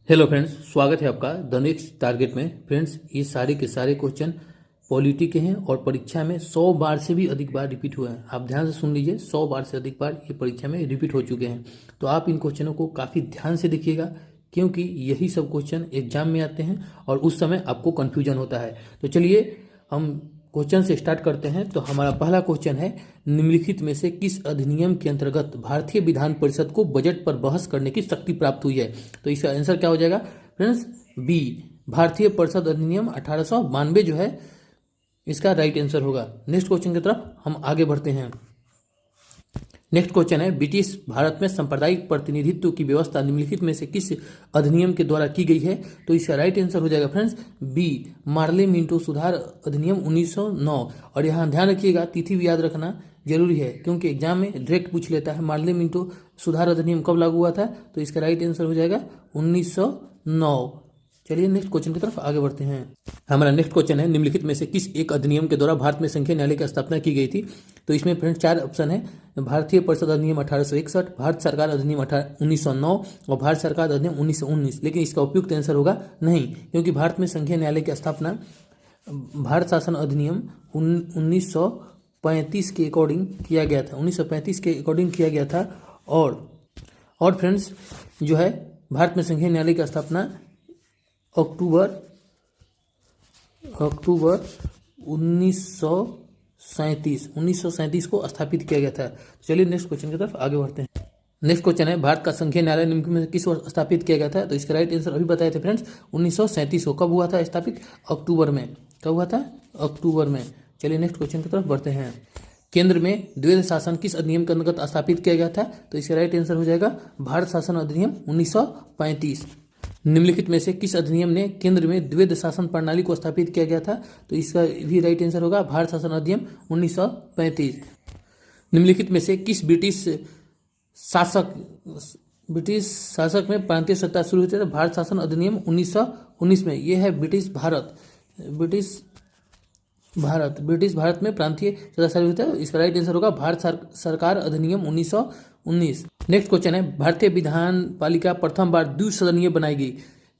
Hello friends, स्वागत है आपका द नेक्स्ट टारगेट में। फ्रेंड्स, ये सारे के सारे क्वेश्चन पॉलिटी के हैं और परीक्षा में 100 बार से भी अधिक बार रिपीट हुए हैं। आप ध्यान से सुन लीजिए, 100 बार से अधिक बार ये परीक्षा में रिपीट हो चुके हैं। तो आप इन क्वेश्चनों को काफ़ी ध्यान से देखिएगा, क्योंकि यही सब क्वेश्चन एग्जाम में आते हैं और उस समय आपको कन्फ्यूजन होता है। तो चलिए हम क्वेश्चन से स्टार्ट करते हैं। तो हमारा पहला क्वेश्चन है, निम्नलिखित में से किस अधिनियम के अंतर्गत भारतीय विधान परिषद को बजट पर बहस करने की शक्ति प्राप्त हुई है? तो इसका आंसर क्या हो जाएगा फ्रेंड्स? बी, भारतीय परिषद अधिनियम 1892 जो है इसका राइट आंसर होगा। नेक्स्ट क्वेश्चन की तरफ हम आगे बढ़ते हैं। नेक्स्ट क्वेश्चन है, ब्रिटिश भारत में सांप्रदायिक प्रतिनिधित्व की व्यवस्था निम्नलिखित में से किस अधिनियम के द्वारा की गई है? तो इसका राइट आंसर हो जाएगा फ्रेंड्स बी, मार्ले मिंटो सुधार अधिनियम 1909। और यहाँ ध्यान रखिएगा, तिथि भी याद रखना जरूरी है, क्योंकि एग्जाम में डायरेक्ट पूछ लेता है मार्ले मिंटो सुधार अधिनियम कब लागू हुआ था। तो इसका राइट आंसर हो जाएगा 1909। चलिए नेक्स्ट क्वेश्चन की तरफ आगे बढ़ते हैं। हमारा नेक्स्ट क्वेश्चन है, निम्नलिखित में से किस एक अधिनियम के द्वारा भारत में संघीय न्यायालय की स्थापना की गई थी? तो इसमें फ्रेंड्स 4 ऑप्शन है, भारतीय परिषद अधिनियम 1861, भारत सरकार अधिनियम 1909 और भारत सरकार अधिनियम 1919। लेकिन इसका उपयुक्त आंसर होगा नहीं, क्योंकि भारत में संघीय न्यायालय की स्थापना भारत शासन अधिनियम 1935 के अकॉर्डिंग किया गया था। 1935 के अकॉर्डिंग किया गया था। और फ्रेंड्स जो है, भारत में संघीय न्यायालय की स्थापना अक्टूबर 1937 को स्थापित किया गया था। चलिए नेक्स्ट क्वेश्चन की तरफ आगे बढ़ते हैं। नेक्स्ट क्वेश्चन है, भारत का संघीय न्यायालय निम्नलिखित में किस वर्ष स्थापित किया गया था? तो इसका राइट आंसर अभी बताए थे फ्रेंड्स 1937 को। कब हुआ था स्थापित? अक्टूबर में। कब हुआ था? अक्टूबर में। चलिए नेक्स्ट क्वेश्चन की तरफ बढ़ते हैं। केंद्र में द्वैध शासन किस अधिनियम के अंतर्गत स्थापित किया गया था? तो इसका राइट आंसर हो जाएगा भारत शासन अधिनियम 1935। निम्नलिखित में से किस अधिनियम ने केंद्र में द्वैध शासन प्रणाली को स्थापित किया गया था? तो इसका भी राइट आंसर होगा भारत शासन अधिनियम 1935। निम्नलिखित में से किस ब्रिटिश शासक में प्रांतीय सत्ता शुरू हुई थी? भारत शासन अधिनियम 1919 में। यह है ब्रिटिश भारत में प्रांतीय सत्ता शुरू हुई थी। इसका राइट आंसर होगा भारत सरकार अधिनियम 1919। नेक्स्ट क्वेश्चन है, भारतीय विधान पालिका प्रथम बार द्विसदनीय बनाई गई,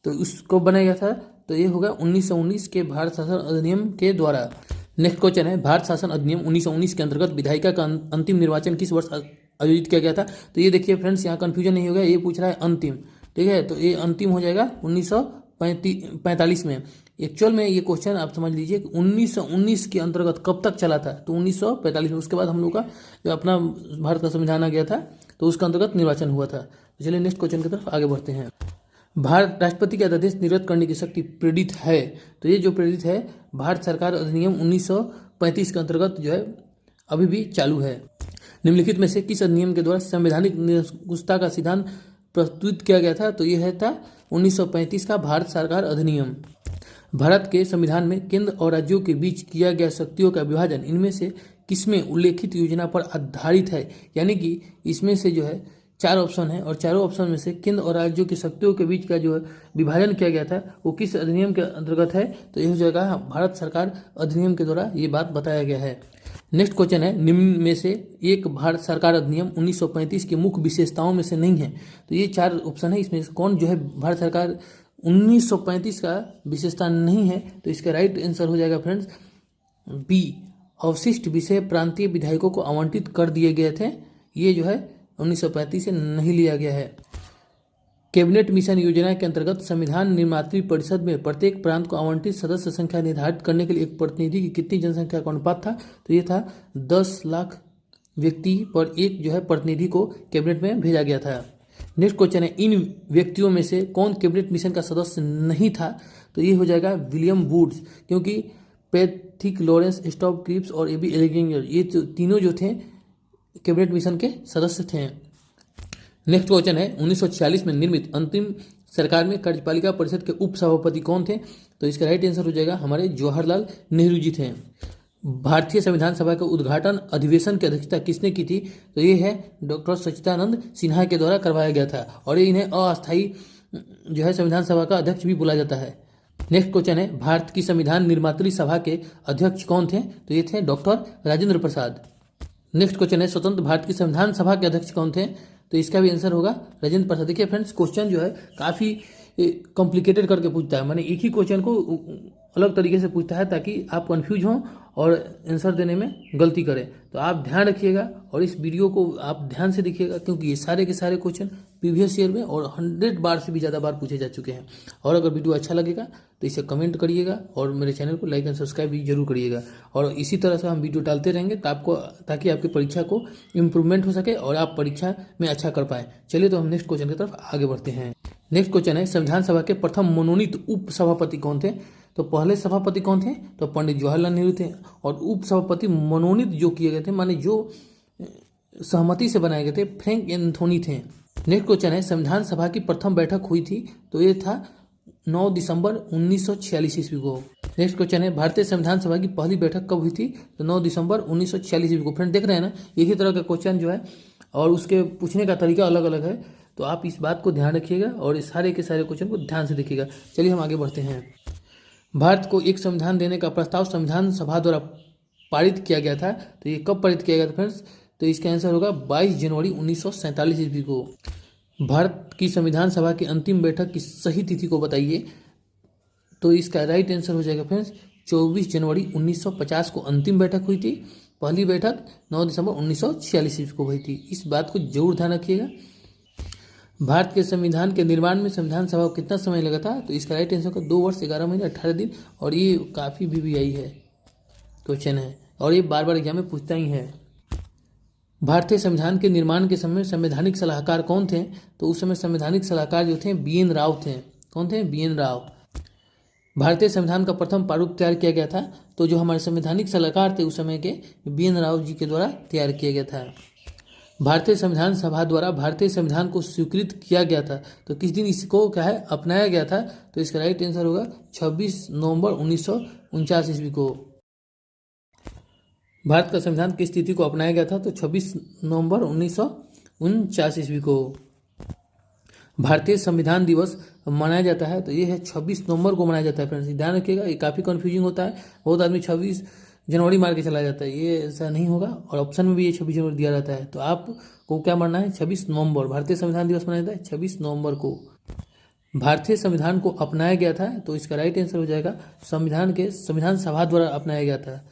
तो उसको बनाया गया था? तो ये होगा 1919 के भारत शासन अधिनियम के द्वारा। नेक्स्ट क्वेश्चन है, भारत शासन अधिनियम 1919 के अंतर्गत विधायिका का अंतिम निर्वाचन किस वर्ष आयोजित किया गया था? तो ये देखिए फ्रेंड्स, यहाँ कंफ्यूजन नहीं होगा, ये पूछ रहा है अंतिम, ठीक है? तो ये अंतिम हो जाएगा 1945 में। एक्चुअल में ये क्वेश्चन आप समझ लीजिए कि 1919 के अंतर्गत कब तक चला था? तो 1945 में। उसके बाद हम लोग का जो अपना भारत का संविधान आ गया था, तो उसका अंतर्गत निर्वाचन हुआ था। तो चलिए नेक्स्ट क्वेश्चन की तरफ आगे बढ़ते हैं। भारत राष्ट्रपति के अध्यादेश निर्गत करने की शक्ति प्रेरित है, तो ये जो प्रेरित है भारत सरकार अधिनियम 1935 के अंतर्गत जो है अभी भी चालू है। निम्नलिखित में से किस अधिनियम के द्वारा संवैधानिक निरंकुशता का सिद्धांत प्रस्तुत किया गया था? तो यह था 1935 का भारत सरकार अधिनियम। भारत के संविधान में केंद्र और राज्यों के बीच किया गया शक्तियों का विभाजन इनमें से किसमें उल्लेखित योजना पर आधारित है? यानी कि इसमें से जो है 4 ऑप्शन है, और चारों ऑप्शन में से केंद्र और राज्यों की शक्तियों के बीच का जो है विभाजन किया गया था, वो किस अधिनियम के अंतर्गत है? तो यह हो जाएगा भारत सरकार अधिनियम के द्वारा ये बात बताया गया है। नेक्स्ट क्वेश्चन है, निम्न में से एक भारत सरकार अधिनियम 1935 की मुख्य विशेषताओं में से नहीं है? तो ये 4 ऑप्शन है, इसमें कौन जो है भारत सरकार 1935 का विशेषता नहीं है? तो इसका राइट आंसर हो जाएगा फ्रेंड्स बी, अवशिष्ट विषय प्रांतीय विधायकों को आवंटित कर दिए गए थे। ये जो है 1935 से नहीं लिया गया है। कैबिनेट मिशन योजना के अंतर्गत संविधान निर्मात्री परिषद में प्रत्येक प्रांत को आवंटित सदस्य संख्या निर्धारित करने के लिए एक प्रतिनिधि की कितनी जनसंख्या का अनुपात था? तो ये था 10 लाख व्यक्ति पर एक जो है प्रतिनिधि को कैबिनेट में भेजा गया था। नेक्स्ट क्वेश्चन है, इन व्यक्तियों में से कौन कैबिनेट मिशन का सदस्य नहीं था? तो ये हो जाएगा विलियम वुड्स, क्योंकि पैथिक, लॉरेंस स्टॉप क्रिप्स और एबी एलेक्जेंडर, ये तीनों जो थे कैबिनेट मिशन के सदस्य थे। नेक्स्ट क्वेश्चन है, 1946 में निर्मित अंतिम सरकार में कार्यपालिका परिषद के उप सभापति कौन थे? तो इसका राइट आंसर हो जाएगा हमारे जवाहरलाल नेहरू जी थे। भारतीय संविधान सभा के उद्घाटन अधिवेशन की अध्यक्षता किसने की थी? तो ये है डॉक्टर सच्चिदानंद सिन्हा के द्वारा करवाया गया था, और ये इन्हें अस्थायी जो है संविधान सभा का अध्यक्ष भी बोला जाता है। नेक्स्ट क्वेश्चन है, भारत की संविधान निर्मात्री सभा के अध्यक्ष कौन थे? तो ये थे doctor Rajendra Prasad. Next question है, स्वतंत्र भारत की संविधान सभा के अध्यक्ष कौन थे? तो इसका भी आंसर होगा राजेंद्र प्रसाद। देखिए फ्रेंड्स, क्वेश्चन जो है काफ़ी कॉम्प्लिकेटेड करके पूछता है, माने एक ही क्वेश्चन को अलग तरीके से पूछता है ताकि आप कंफ्यूज हों और आंसर देने में गलती करें। तो आप ध्यान रखिएगा और इस वीडियो को आप ध्यान से देखिएगा, क्योंकि ये सारे के सारे क्वेश्चन प्रीवियस ईयर में और 100 बार से भी ज़्यादा बार पूछे जा चुके हैं। और अगर वीडियो अच्छा लगेगा तो इसे कमेंट करिएगा और मेरे चैनल को लाइक एंड सब्सक्राइब भी जरूर करिएगा। और इसी तरह से हम वीडियो डालते रहेंगे ताकि आपकी परीक्षा को इम्प्रूवमेंट हो सके और आप परीक्षा में अच्छा कर पाए। चलिए तो हम नेक्स्ट क्वेश्चन की तरफ आगे बढ़ते हैं। नेक्स्ट क्वेश्चन है, संविधान सभा के प्रथम मनोनीत उप सभापति कौन थे? तो पहले सभापति कौन थे? तो पंडित जवाहरलाल नेहरू थे। और उप सभापति मनोनीत जो किए गए थे, माने जो सहमति से बनाए गए थे, फ्रैंक एंथोनी थे। नेक्स्ट क्वेश्चन है, संविधान सभा की प्रथम बैठक हुई थी, तो ये था 9 दिसंबर 1946 ईस्वी को। नेक्स्ट क्वेश्चन है, भारतीय संविधान सभा की पहली बैठक कब हुई थी? तो 9 दिसंबर 1946 ईस्वी को। फ्रेंड देख रहे हैं ना, एक ही तरह का क्वेश्चन जो है और उसके पूछने का तरीका अलग अलग है, तो आप इस बात को ध्यान रखिएगा और इस सारे के सारे क्वेश्चन को ध्यान से देखिएगा। चलिए हम आगे बढ़ते हैं। भारत को एक संविधान देने का प्रस्ताव संविधान सभा द्वारा पारित किया गया था, तो ये कब पारित किया गया था फ्रेंड्स? तो इसका आंसर होगा 22 जनवरी 1947 ईस्वी को। भारत की संविधान सभा की अंतिम बैठक की सही तिथि को बताइए, तो इसका राइट आंसर हो जाएगा फ्रेंड्स 24 जनवरी 1950 को अंतिम बैठक हुई थी। पहली बैठक 9 दिसंबर 1946 ईस्वी को हुई थी। इस बात को जरूर ध्यान रखिएगा। भारत के संविधान के निर्माण में संविधान सभा को कितना समय लगा था? तो इसका राइट आंसर होगा 2 वर्ष 11 महीने 18 दिन। और ये काफ़ी VVI है क्वेश्चन है और ये बार बार एग्जाम में पूछता ही है। भारतीय संविधान के निर्माण के समय संवैधानिक सलाहकार कौन थे? तो उस समय संवैधानिक सलाहकार जो थे BN राव थे। कौन थे? BN राव। भारतीय संविधान का प्रथम प्रारूप तैयार किया गया था, तो जो हमारे संवैधानिक सलाहकार थे उस समय के BN राव जी के द्वारा तैयार किया गया था। भारतीय संविधान सभा द्वारा भारतीय संविधान को स्वीकृत किया गया था, तो किस दिन इसको क्या है अपनाया गया था? तो इसका राइट आंसर होगा 26 नवंबर 1949 ईस्वी को। भारत का संविधान किस तिथि को अपनाया गया था? तो 26 नवंबर 1949 ईस्वी को। भारतीय संविधान दिवस मनाया जाता है, तो ये है 26 नवंबर को मनाया जाता है। फ्रेंड्स ध्यान रखिएगा, ये काफ़ी कन्फ्यूजिंग होता है। बहुत आदमी 26 जनवरी मार के चला जाता है, ये ऐसा नहीं होगा। और ऑप्शन में भी ये 26 जनवरी दिया जाता है, तो आपको क्या मानना है? 26 नवंबर। भारतीय संविधान दिवस मनाया जाता है 26 नवंबर को। भारतीय संविधान को अपनाया गया था, तो इसका राइट आंसर हो जाएगा संविधान सभा द्वारा अपनाया गया था।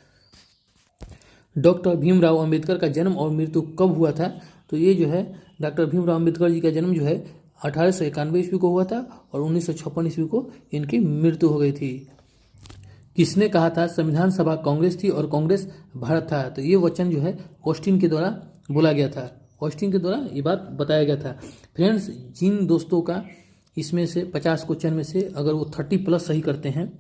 डॉक्टर भीमराव अंबेडकर का जन्म और मृत्यु कब हुआ था? तो ये जो है डॉक्टर भीमराव अंबेडकर जी का जन्म जो है 1891 ईस्वी को हुआ था और 1956 ईस्वी को इनकी मृत्यु हो गई थी। किसने कहा था संविधान सभा कांग्रेस थी और कांग्रेस भारत था? तो ये वचन जो है ऑस्टिन के द्वारा बोला गया था। ऑस्टिन के द्वारा ये बात बताया गया था। फ्रेंड्स, जिन दोस्तों का इसमें से 50 क्वेश्चन में से अगर वो 30+ सही करते हैं,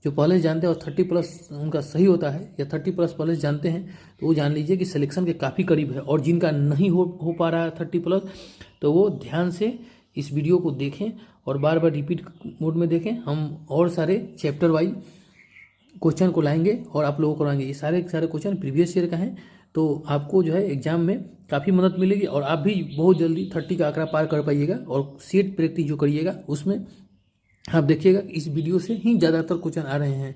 जो पहले से जानते हैं और 30+ उनका सही होता है या 30+ पहले से जानते हैं, तो वो जान लीजिए कि सिलेक्शन के काफ़ी करीब है। और जिनका नहीं हो पा रहा है 30+, तो वो ध्यान से इस वीडियो को देखें और बार बार रिपीट मोड में देखें। हम और सारे चैप्टर वाइज क्वेश्चन को लाएंगे और आप लोगों को कराएंगे। ये सारे क्वेश्चन प्रीवियस ईयर का हैं, तो आपको जो है एग्जाम में काफ़ी मदद मिलेगी और आप भी बहुत जल्दी 30 का आंकड़ा पार कर पाइएगा। और सेट प्रैक्टिस जो करिएगा उसमें आप देखिएगा इस वीडियो से ही ज़्यादातर क्वेश्चन आ रहे हैं।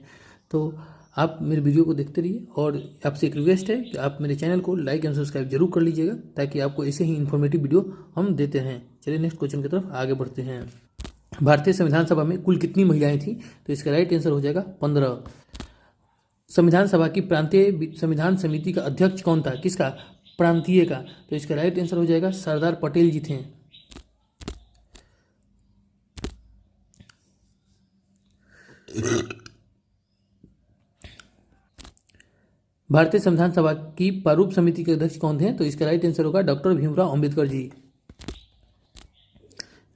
तो आप मेरे वीडियो को देखते रहिए और आपसे एक रिक्वेस्ट है कि आप मेरे चैनल को लाइक एंड सब्सक्राइब जरूर कर लीजिएगा, ताकि आपको ऐसे ही इन्फॉर्मेटिव वीडियो हम देते रहें। चलिए नेक्स्ट क्वेश्चन की तरफ आगे बढ़ते हैं। भारतीय संविधान सभा में कुल कितनी महिलाएं थी? तो इसका राइट आंसर हो जाएगा 15। संविधान सभा की प्रांतीय संविधान समिति का अध्यक्ष कौन था? किसका? प्रांतीय का। तो इसका राइट आंसर हो जाएगा सरदार पटेल जी थे। भारतीय संविधान सभा की प्रारूप समिति के अध्यक्ष कौन थे? तो इसका राइट आंसर होगा डॉक्टर भीमराव अंबेडकर जी।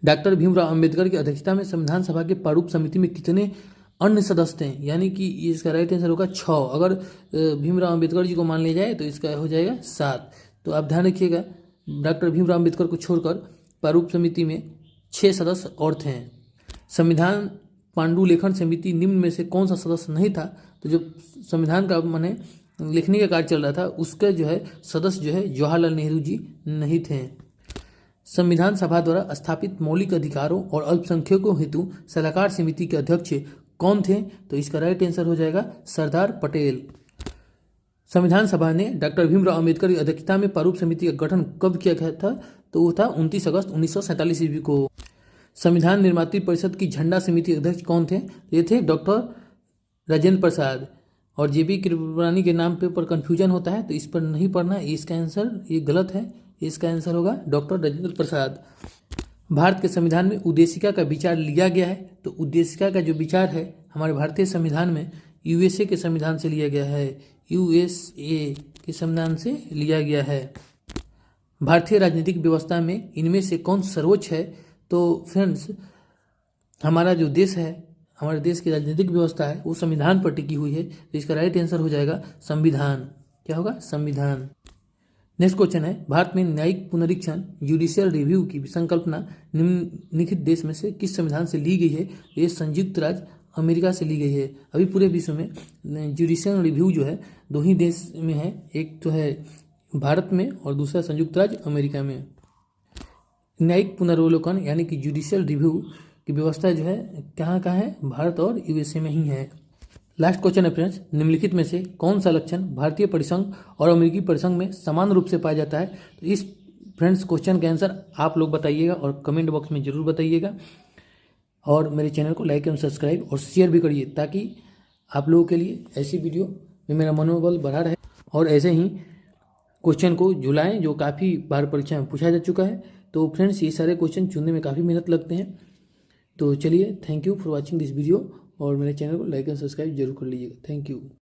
डॉक्टर भीमराव अंबेडकर की अध्यक्षता में संविधान सभा के प्रारूप समिति में कितने अन्य सदस्य थे? यानी कि इसका राइट आंसर होगा 6। अगर भीमराव अंबेडकर जी को मान लिया जाए तो इसका हो जाएगा 7। तो आप ध्यान रखिएगा, डॉक्टर भीमराव अंबेडकर को छोड़कर प्रारूप समिति में 6 सदस्य और थे। संविधान पांडुलेखन समिति निम्न में से कौन सा सदस्य नहीं था? तो जो संविधान का माने लिखने का कार्य चल रहा था उसके जो है सदस्य जो है जवाहरलाल नेहरू जी नहीं थे। संविधान सभा द्वारा स्थापित मौलिक अधिकारों और अल्पसंख्यकों हेतु सलाहकार समिति के अध्यक्ष कौन थे? तो इसका राइट आंसर हो जाएगा सरदार पटेल। संविधान सभा ने डॉक्टर भीमराव अंबेडकर की अध्यक्षता में प्रारूप समिति का गठन कब किया गया था? तो वो था 29 अगस्त 1947 ईस्वी को। संविधान निर्मात्री परिषद की झंडा समिति अध्यक्ष कौन थे? ये थे डॉक्टर राजेंद्र प्रसाद। और जेबी कृपलानी के नाम पे पर कंफ्यूजन होता है तो इस पर नहीं पढ़ना, इसका आंसर ये गलत है, इसका आंसर होगा डॉक्टर राजेंद्र प्रसाद। भारत के संविधान में उद्देशिका का विचार लिया गया है, तो उद्देशिका का जो विचार है हमारे भारतीय संविधान में यूएसए के संविधान से लिया गया है, यूएसए के संविधान से लिया गया है। भारतीय राजनीतिक व्यवस्था में इनमें से कौन सर्वोच्च है? तो फ्रेंड्स, हमारा जो देश है, हमारे देश की राजनीतिक व्यवस्था है वो संविधान पर टिकी हुई है, तो इसका राइट आंसर हो जाएगा संविधान। क्या होगा? संविधान। नेक्स्ट क्वेश्चन है, भारत में न्यायिक पुनरीक्षण जुडिशियल रिव्यू की संकल्पना निम्नलिखित देश में से किस संविधान से ली गई है? ये संयुक्त राज्य अमेरिका से ली गई है। अभी पूरे विश्व में जुडिशियल रिव्यू जो है दो ही देश में है, एक तो है भारत में और दूसरा संयुक्त राज्य अमेरिका में। न्यायिक पुनर्वलोकन यानी कि जुडिशियल रिव्यू की व्यवस्था जो है कहाँ है? भारत और यूएसए में ही है। लास्ट क्वेश्चन है फ्रेंड्स, निम्नलिखित में से कौन सा लक्षण भारतीय परिसंघ और अमेरिकी परिसंघ में समान रूप से पाया जाता है? तो इस फ्रेंड्स क्वेश्चन का आंसर आप लोग बताइएगा और कमेंट बॉक्स में जरूर बताइएगा। और मेरे चैनल को लाइक एवं सब्सक्राइब और शेयर भी करिए ताकि आप लोगों के लिए ऐसी वीडियो में मेरा मनोबल बढ़ा रहे और ऐसे ही क्वेश्चन को झुलाएं जो काफ़ी बार परीक्षा में पूछा जा चुका है। तो फ्रेंड्स, ये सारे क्वेश्चन चुनने में काफ़ी मेहनत लगते हैं। तो चलिए, thank you for watching this video और मेरे चैनल को लाइक एंड सब्सक्राइब जरूर कर लीजिएगा। Thank you.